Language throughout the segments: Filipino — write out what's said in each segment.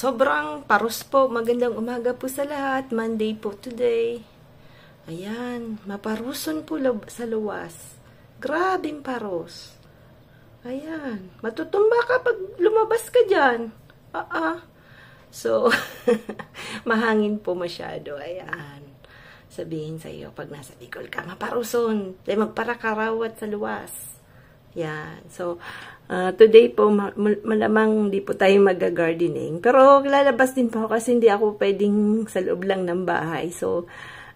sobrang paros po. Magandang umaga po sa lahat. Monday po today. Ayan, maparuson po sa luwas. Grabing paros. Ayan, matutumba ka pag lumabas ka dyan. So, mahangin po masyado. Ayan. Sabihin sa iyo, pag nasa Bicol ka, maparuson. Dahil magparakarawat sa luwas. Yan. So, today po, malamang hindi po tayo mag-gardening. Pero, lalabas din po kasi hindi ako pwedeng sa loob lang ng bahay. So,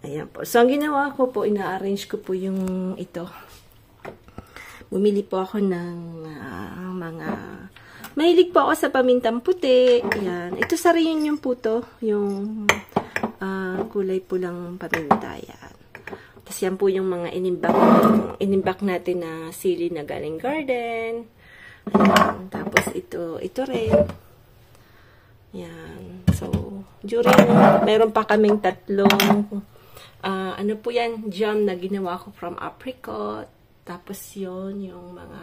ayan po. So, ang ginawa ko po, ina-arrange ko po yung ito. Bumili po ako ng mga... Mahilig po ako sa pamintang puti. Ayan. Ito sa rin yung puto. Yung kulay pulang paminta. Ayan. Tapos yan po yung mga inimbak natin na sili na galing garden. Ayan. Tapos ito rin. Yan. So, meron pa kaming tatlong, ano po yan, jam na ginawa ko from apricot. Tapos yon yung mga,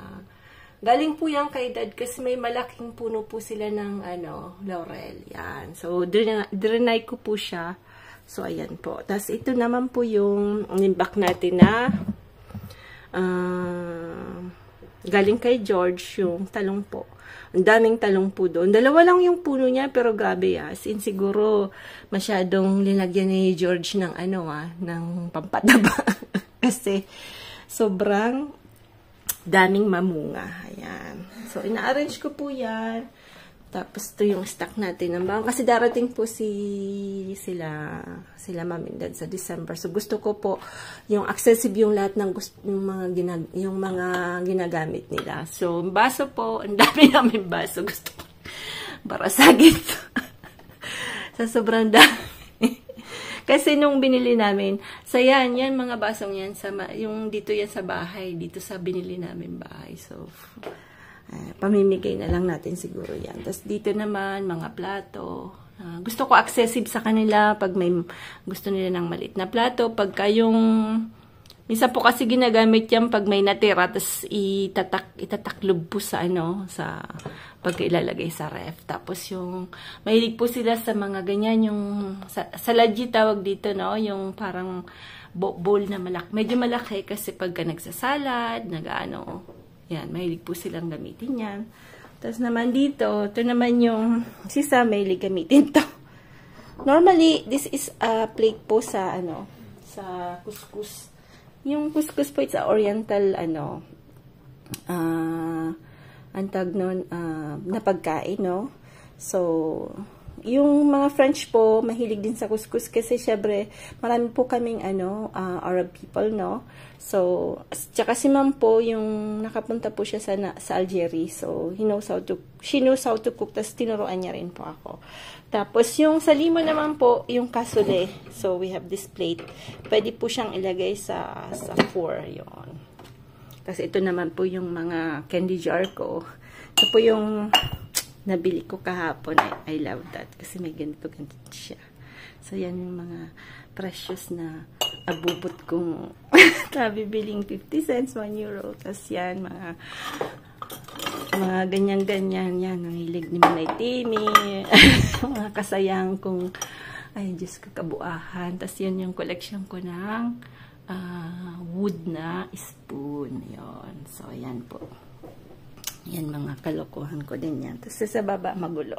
galing po yan kay dad kasi may malaking puno po sila ng, laurel. Yan. So, drenay ko po siya. So, ayan po. Tapos, ito naman po yung inimbak natin na galing kay George, yung talong po. Ang daming talong po doon. Dalawa lang yung puno niya, pero grabe Sin siguro, masyadong linagyan ni George ng ng pampataba. Kasi, sobrang daming mamunga. Ayan. So, ina-arrange ko po yan. Tapos, ito yung stock natin ng bawang. Kasi darating po sila mamindad sa December. So, gusto ko po yung accessible yung lahat ng yung mga ginagamit nila. So, baso po. Ang dami namin baso. Gusto ko para sagit. Sa sobrang dami. Kasi nung binili namin, yan mga basong yan, yung dito yan sa bahay. Dito sa binili namin bahay. So, pamimigay na lang natin siguro yan. Tapos dito naman, mga plato. Gusto ko accessible sa kanila pag may gusto nila ng maliit na plato. Pagka yung, minsan po kasi ginagamit yan pag may natira, tapos itataklob po sa pag ilalagay sa ref. Tapos yung, mahilig po sila sa mga ganyan, yung, saladji tawag dito, no? Yung parang bowl na malaki. Medyo malaki kasi pagka nagsasalad, yan, mahilig po silang gamitin yan. Tapos naman dito, ito naman yung sisa, mahilig gamitin to. Normally, this is a plate po sa, sa couscous. Yung couscous po, it's a oriental, antag nun, na pagkain, no? So, yung mga French po, mahilig din sa couscous kasi syempre, marami po kaming Arab people, no? So, tsaka si ma'am po, yung nakapunta po siya sa Algeria. So, she knows how to cook. Tapos, tinuruan niya rin po ako. Tapos, yung sa limo naman po, yung cassoulet. So, we have this plate. Pwede po siyang ilagay sa four, yun. Tapos, ito naman po yung mga candy jar ko. Ito po yung nabili ko kahapon. I love that. Kasi may ganito siya. So, yan yung mga precious na abubot kong bibiling 50 cents, 1 euro. Tapos yan, mga ganyan-ganyan. Yan, nangilig ni Manay Timmy. Mga kasayang kong, ay, Diyos ko, kabuahan. Tapos yan yung collection ko ng wood na spoon. Yon. So, yan po. Yan, mga kalokohan ko din yan. Tapos sa baba, magulo.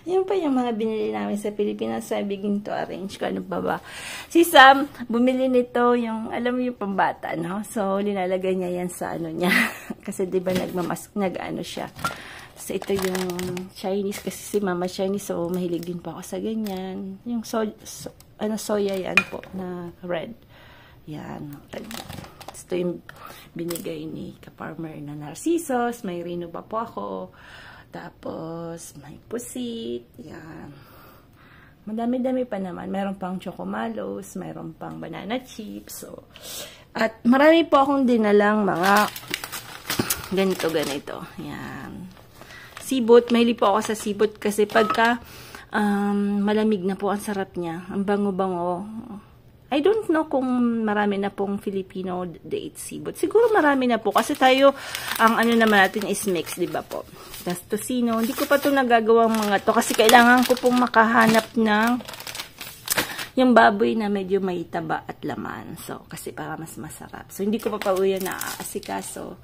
Yan pa yung mga binili namin sa Pilipinas. So, I begin to arrange ko. Ano pa ba? Si Sam, bumili nito yung, alam mo yung pambata, no? So, linalagay niya yan sa niya. Kasi, di ba, siya. So, ito yung Chinese. Kasi si Mama Chinese, so, mahilig din po ako sa ganyan. Yung soya yan po, na red. Yan, red. Ito yung binigay ni ka-farmer na narcisos. May rino pa po ako. Tapos, may pusit. Yan. Madami-dami pa naman. Meron pang chocomalos. Meron pang banana chips. So, at marami po akong dinalang mga ganito-ganito. Yan. Sibot. Mahilig po ako sa sibot kasi pagka malamig na po ang sarap niya. Ang bango-bango. I don't know kung marami na pong Filipino DHC, but siguro marami na po. Kasi tayo, ang ano naman natin is mix, di ba po? Tas tocino. Hindi ko pa ito nagagawang mga to kasi kailangan ko pong makahanap ng yung baboy na medyo may taba at laman. So, kasi para mas masarap. So, hindi ko pa yan na asikaso.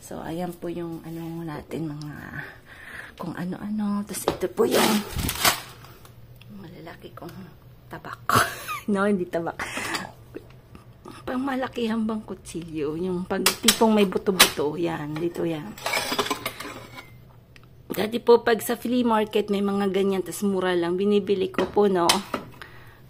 So, ayan po yung ano natin mga kung ano-ano. Tapos ito po yung malalaki kong tabak. No, hindi tabak. Pang malaki hambang kutsilyo. Yung pag tipong may buto-buto. Yan, dito yan. Dati po pag sa flea market may mga ganyan. Tapos mura lang. Binibili ko po, no.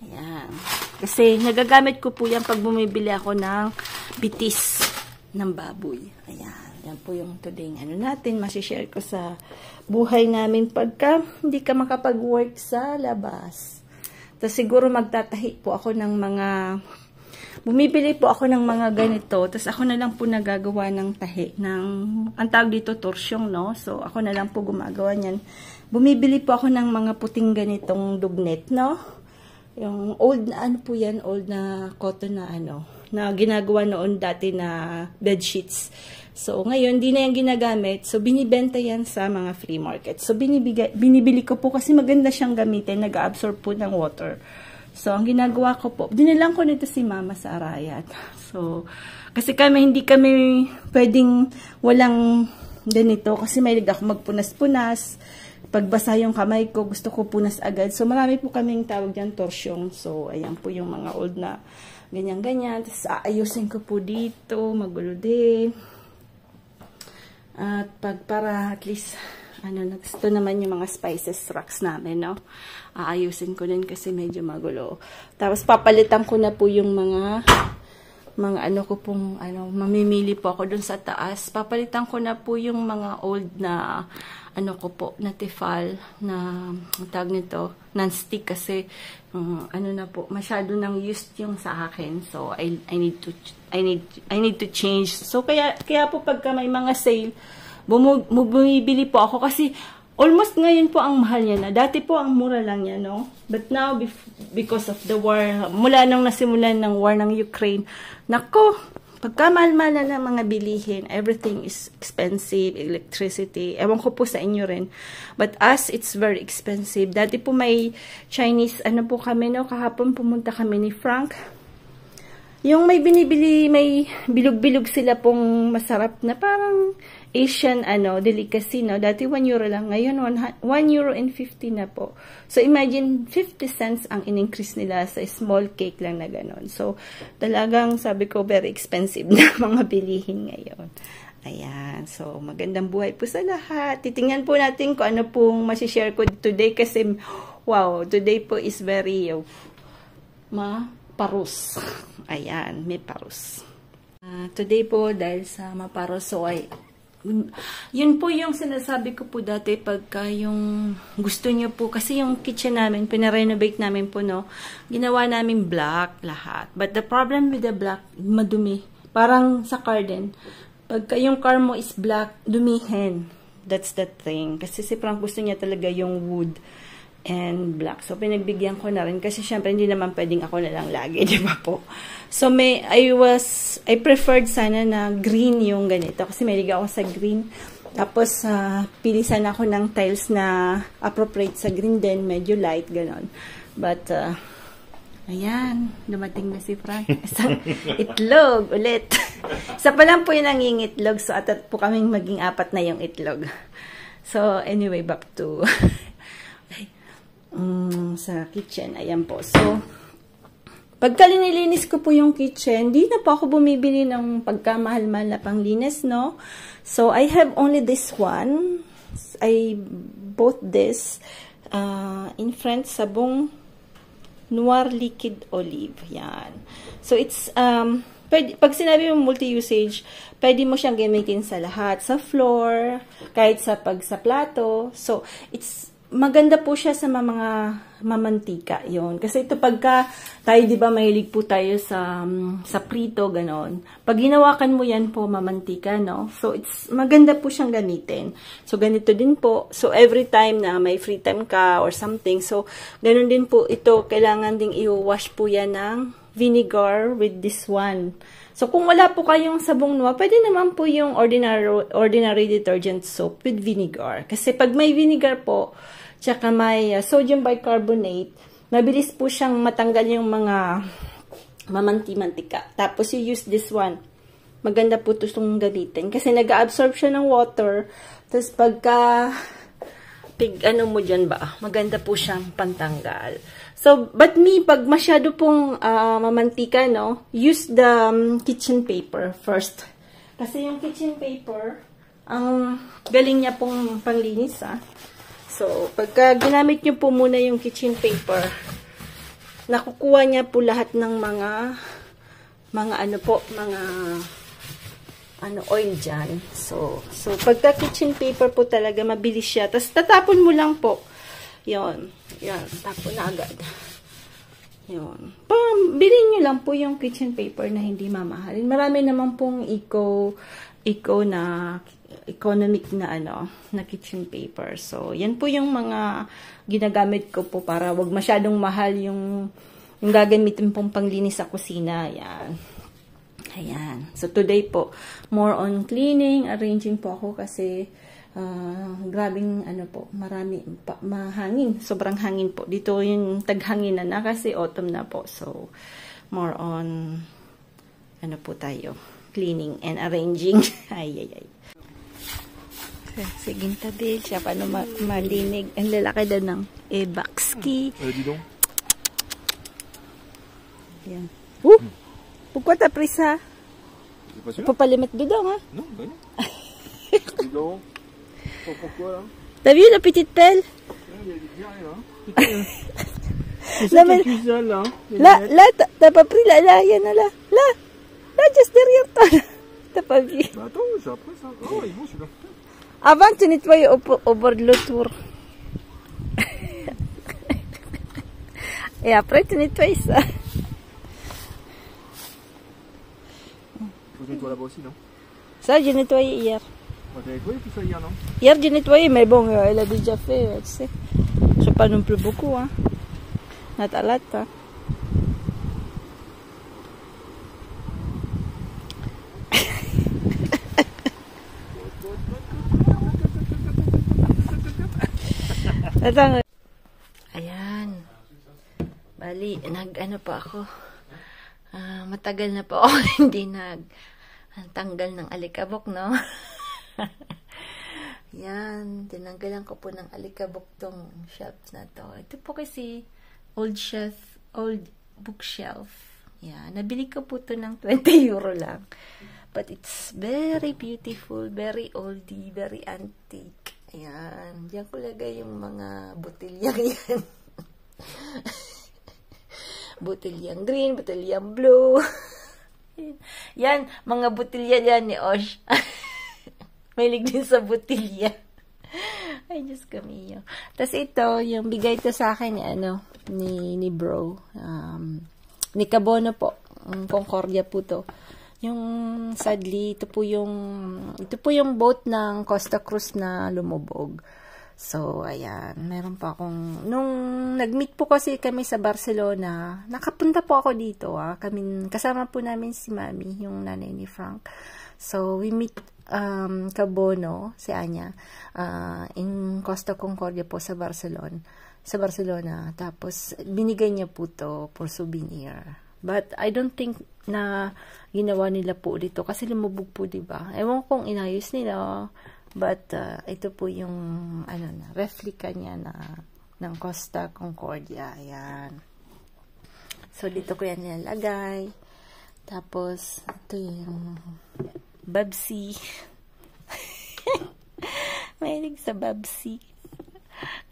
Ayan. Kasi nagagamit ko po yan pag bumibili ako ng bitis ng baboy. Ayan. Yan po yung today ano natin. Masishare ko sa buhay namin pagka hindi ka makapag-work sa labas. Tapos siguro magtatahi po ako ng mga bumibili po ako ng mga ganito. Tapos ako na lang po nagagawa ng tahi. Ang tawag dito torsyong, no? So ako na lang po gumagawa niyan. Bumibili po ako ng mga puting ganitong dugnet, no? Yung old na ano po yan, old na cotton na ano, na ginagawa noon dati na bed sheets. So ngayon, di na yan ginagamit. So binibenta yan sa mga free market. So binibili ko po kasi maganda siyang gamitin, nag-absorb po ng water. So ang ginagawa ko po, dinilang ko nito si mama sa Arayat. So, kasi hindi kami pwedeng walang ganito kasi may ako magpunas-punas. Pagbasa yung kamay ko, gusto ko punas agad. So, marami po kaming tawag dyan, torsyong. So, ayan po yung mga old na ganyan-ganyan. Tapos, aayusin ko po dito, magulo din. At para at least, ito naman yung mga spices racks namin, no? Aayusin ko din kasi medyo magulo. Tapos, papalitan ko na po yung mga ano ko pong, mamimili po ako dun sa taas. Papalitan ko na po yung mga old na, ko po, na tefal, na, tawag nito, non-stick kasi, na po, masyado nang used yung sa akin. So, I need to change. So, kaya po pagka may mga sale, bumibili po ako kasi, almost ngayon po ang mahal niya na. Dati po ang mura lang niya, no? But now, because of the war, mula nang nasimulan ng war ng Ukraine, nako, pagka mahal-mahal na mga bilihin, everything is expensive, electricity. Ewan ko po sa inyo rin. But us, it's very expensive. Dati po may Chinese, po kami, no? Kahapon pumunta kami ni Frank. Yung may binibili, may bilog-bilog sila pong masarap na parang Asian, delicacy, no? Dati 1 euro lang. Ngayon, 1 euro and 50 na po. So, imagine, 50 cents ang in-increase nila sa small cake lang na ganon. So, talagang, sabi ko, very expensive na mga bilihin ngayon. Ayan. So, magandang buhay po sa lahat. Titingnan po natin kung ano pong masishare ko today kasi, wow, today po is very, maparus. Ayan, may parus. Today po, dahil sa maparus, so yun po yung sinasabi ko po dati pagka yung gusto nyo po, kasi yung kitchen namin, pinarenovate namin po, no, ginawa namin black lahat. But the problem with the black, madumi. Parang sa car din. Pagka yung car mo is black, dumihin. That's the thing. Kasi si Frank gusto niya talaga yung wood and black. So, pinagbigyan ko na rin. Kasi, syempre, hindi naman pwedeng ako na lang lagi, di ba po? So, I preferred sana na green yung ganito. Kasi may liga ako sa green. Tapos, pilisan ako ng tiles na appropriate sa green din. Medyo light, ganon. But, ayan. Dumating na si Frank. Isang itlog ulit. Isa pa lang po yung nangingitlog. So, at po kaming maging 4 na yung itlog. So, anyway, back to sa kitchen. Ayan po. So, pagka linilinis ko po yung kitchen, di na po ako bumibili ng pagkamahal-mahal na panglinis, no? So, I have only this one. I bought this in France, sabong Noir Liquid Olive. Yan. So, it's, pag sinabi mo multi-usage, pwede mo siyang gamitin sa lahat. Sa floor, kahit sa plato. So, it's maganda po siya sa mga mamantika yon. Kasi ito pagka tayo, di ba, mahilig po tayo sa prito, ganon. Pag ginawakan mo yan po, mamantika, no? So, it's maganda po siyang gamitin. So, ganito din po. So, every time na may free time ka or something, so, ganon din po ito, kailangan ding i-wash po yan ng vinegar with this one. So, kung wala po kayong sabong noa, pwede naman po yung ordinary detergent soap with vinegar. Kasi pag may vinegar po, tsaka may sodium bicarbonate, mabilis po siyang matanggal yung mga mamanti-mantika. Tapos, you use this one. Maganda po itong gamitin. Kasi nag-absorb siya ng water. Tapos, pagka ano mo dyan ba, maganda po siyang pantanggal. So, but me, pag masyado pong mamantika, no, use the kitchen paper first. Kasi yung kitchen paper, ang galing niya pong panglinis, So, pagka ginamit nyo po muna yung kitchen paper, nakukuha niya po lahat ng mga oil dyan. So, pagka kitchen paper po talaga, mabilis siya. Tapos, tatapon mo lang po. Yon. Yan. Tapon na agad. Yon. Bilhin nyo lang po yung kitchen paper na hindi mamahalin. Marami naman pong economic na kitchen paper. So, yan po yung mga ginagamit ko po para wag masyadong mahal yung gagamitin pong panglinis sa kusina. Yan. Ayan. So, today po, more on cleaning, arranging po ako kasi grabing mahangin. Sobrang hangin po. Dito yung taghanginan na kasi autumn na po. So, more on po tayo, cleaning and arranging. Ay. Sige, tabi. Siya paano malinig. Ang lalaki daw ng Ebakski. Yan. Pourquoi t'as pris ça? Tu peux pas les mettre dedans, hein? Non, ben non. Dedans. Pourquoi, là? T'as vu la petite pelle? Il y a des bières, là. Non, mais... Là, t'as pas pris là, il y en a là. Là, juste derrière toi, là. T'as pas vu? Attends, j'ai après ça. Oh, il est bon, celui-là. Avant, tu nettoyais au bord de l'autour. Et après, tu nettoies ça. Faut que je nettoie là-bas aussi, non? Ça, j'ai nettoyé hier. T'as nettoyé tout ça hier, non? Hier, j'ai nettoyé, mais bon, elle a déjà fait, tu sais. C'est pas non plus beaucoup, hein. Not a lot, hein. Ayan. Bali, pa ako. Matagal na po ako hindi tanggal ng alikabok, no? Yan, tinanggalan ko po ng alikabok tong shelf na to. Ito po kasi old bookshelf. Yan, nabili ko po to ng 20 euro lang. But it's very beautiful, very oldie, very antique. Ayan, diyan ko lagay yung mga botilyang yan. Botilyang green, botilyang blue. Yan, mga botilya yan ni Osh. Mahilig din sa botilya. Ay, Diyos kamiyo. Tapos ito, yung bigay ito sa akin ni bro. Ni Kabono po. Concordia po to. Yung sadly, ito po yung boat ng Costa Cruz na lumubog. So, ayan. Meron pa akong, nung nag-meet po kasi kami sa Barcelona, nakapunta po ako dito, kasama po namin si Mami, yung nanay ni Frank. So, we meet Kabono, si Anya, in Costa Concordia po sa Barcelona. Tapos, binigay niya po to for souvenir. But, I don't think na ginawa nila po dito kasi lumubog po, diba? Ewan kong inayos nila. But, ito po yung, replica niya ng Costa Concordia. Ayan. So, dito ko yan nilalagay. Tapos, ito yung Babsi. Mahilig sa Babsi.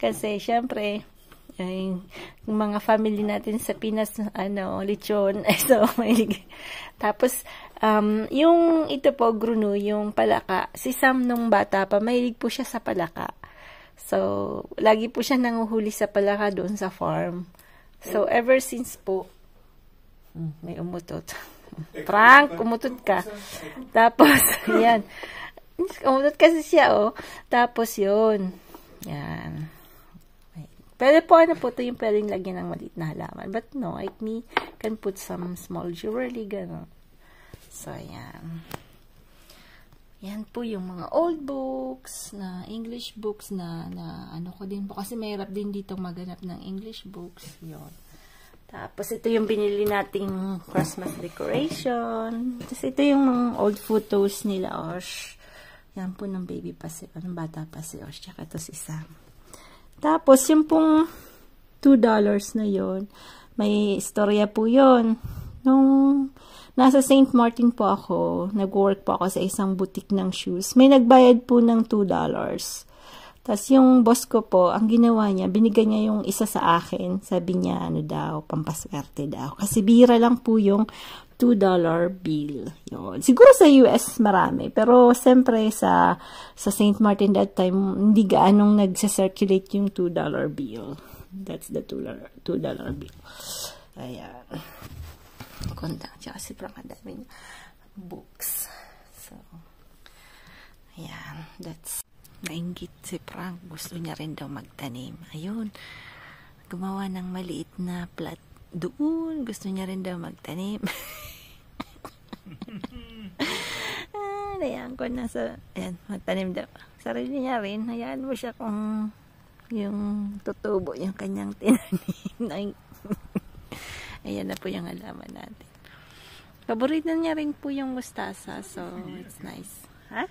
Kasi, syempre, yung mga family natin sa Pinas, lechon. So, mahilig. Tapos, yung ito po, Gruno, yung palaka. Si Sam nung bata pa, mahilig po siya sa palaka. So, lagi po siya nanguhuli sa palaka doon sa farm. So, ever since po, may umutot. Frank, umutot ka. Tapos, yan. Umutot kasi siya, Tapos, yun. Yan. Pwede po, ano po, ito yung pwedeng lagyan ng maliit na halaman. But no, like me, can put some small jewelry, gano'n. So, ayan. Yan po yung mga old books, na English books na ano ko din po. Kasi mahirap din dito maganap ng English books. Yun. Tapos, ito yung binili nating Christmas decoration. Tapos, ito yung mga old photos nila, Osh. Yan po ng baby pa si, ng bata pa si Osh. Tsaka ito si Sam. Tapos, yung pong $2 na yon, may istorya po yon. Nung nasa St. Martin po ako, nag-work po ako sa isang boutique ng shoes. May nagbayad po ng $2. Tapos, yung boss ko po, ang ginawa niya, binigay niya yung isa sa akin. Sabi niya, ano daw, pampaswerte daw. Kasi bira lang po yung $2 bill. Yun. Siguro sa US marami. Pero, siyempre, sa St. Martin that time, hindi gaanong nagsa-circulate yung $2 bill. That's the $2 bill. Ayan. Konta. Tsaka si Frank, ang daming books. So, ayan. That's, nainggit si Frank. Gusto niya rin daw magtanim. Ayun. Gumawa ng maliit na plat doon. Gusto niya rin daw magtanim. Hayaan ko na sa, ayan, magtanim daw. Sarili niya rin. Hayaan mo siya kung yung tutubo yung kanyang tinanim. Ayan na po yung halaman natin. Paborito niya rin po yung mustasa. So, it's nice. Ha?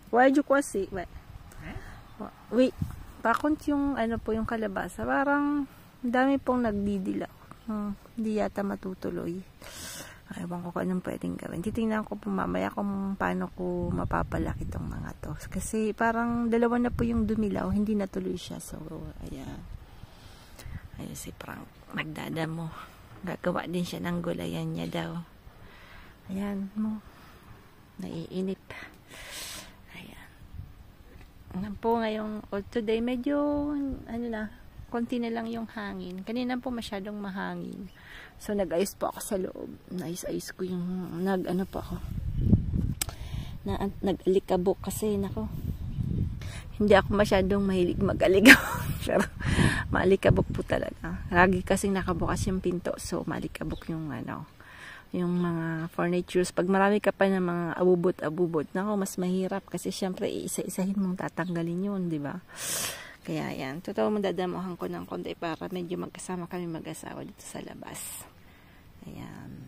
Why you kwasi? Wait. Pakont yung, ano po, yung kalabasa. Parang, dami pong nagdidilaw. Hindi yata matutuloy. Ewan ko kung anong pwedeng gawin. Titingnan ko po mamaya kung paano ko mapapalaki itong mga to. Kasi parang dalawa na po yung dumilaw. Hindi natuloy siya. So, ayan. Ayan si Frank. Magdadamo. Gagawa din siya ng gulayan niya daw. Ayan mo. Naiinip. Ayan. Ayan po ngayong today medyo ano na, konti na lang yung hangin. Kanina po masyadong mahangin. So, nag-ayos po ako sa loob. Nais-ayos ko yung, nag-ano po ako. Nag-alikabok kasi, nako. Hindi ako masyadong mahilig mag-alikabok. Pero, maalikabok po talaga. Lagi kasing nakabukas yung pinto. So, maalikabok yung, ano, yung mga furnitures. Pag marami ka pa ng mga abubot-abubot, nako, mas mahirap. Kasi, syempre, isa-isahin mong tatanggalin yun, di ba? Kaya yan, totoo mo dadamuhan ko ng konti para medyo magkasama kami mag-asawa dito sa labas. Ayan.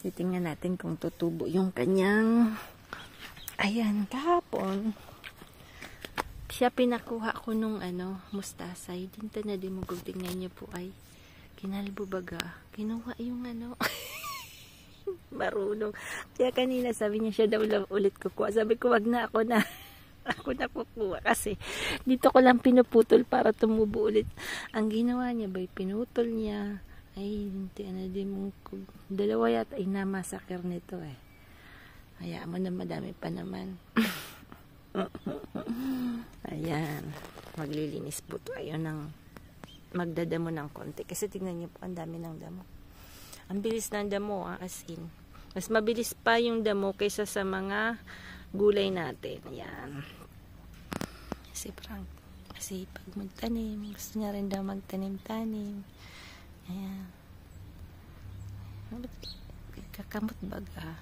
Titingnan natin kung tutubo yung kanyang, ayan, kahapon. Siya pinakuha ko nung ano, mustasay. Dinta na din mo kung tingnan niyo po ay kinalbo baga. Kinuha yung ano, marunong. Kaya kanina sabi niya siya daw lang ulit kukuha. Sabi ko wag na, ako na. Ako na kukuha kasi dito ko lang pinuputol para tumubo ulit. Ang ginawa niya ba, pinutol niya. Ay, hindi na din mo. Dalawa yata ay namasakir nito eh. Hayaan mo na, madami pa naman. Ayan. Maglilinis po to. Ayun ang magdadamo ng konti. Kasi tingnan niyo po, ang dami ng damo. Ang bilis ng damo, as in. Mas mabilis pa yung damo kaysa sa mga gulay natin. Ayan. Si Frank, kasi pag magtanim, gusto niya rin daw magtanim-tanim. Ayan. Kakamot baga.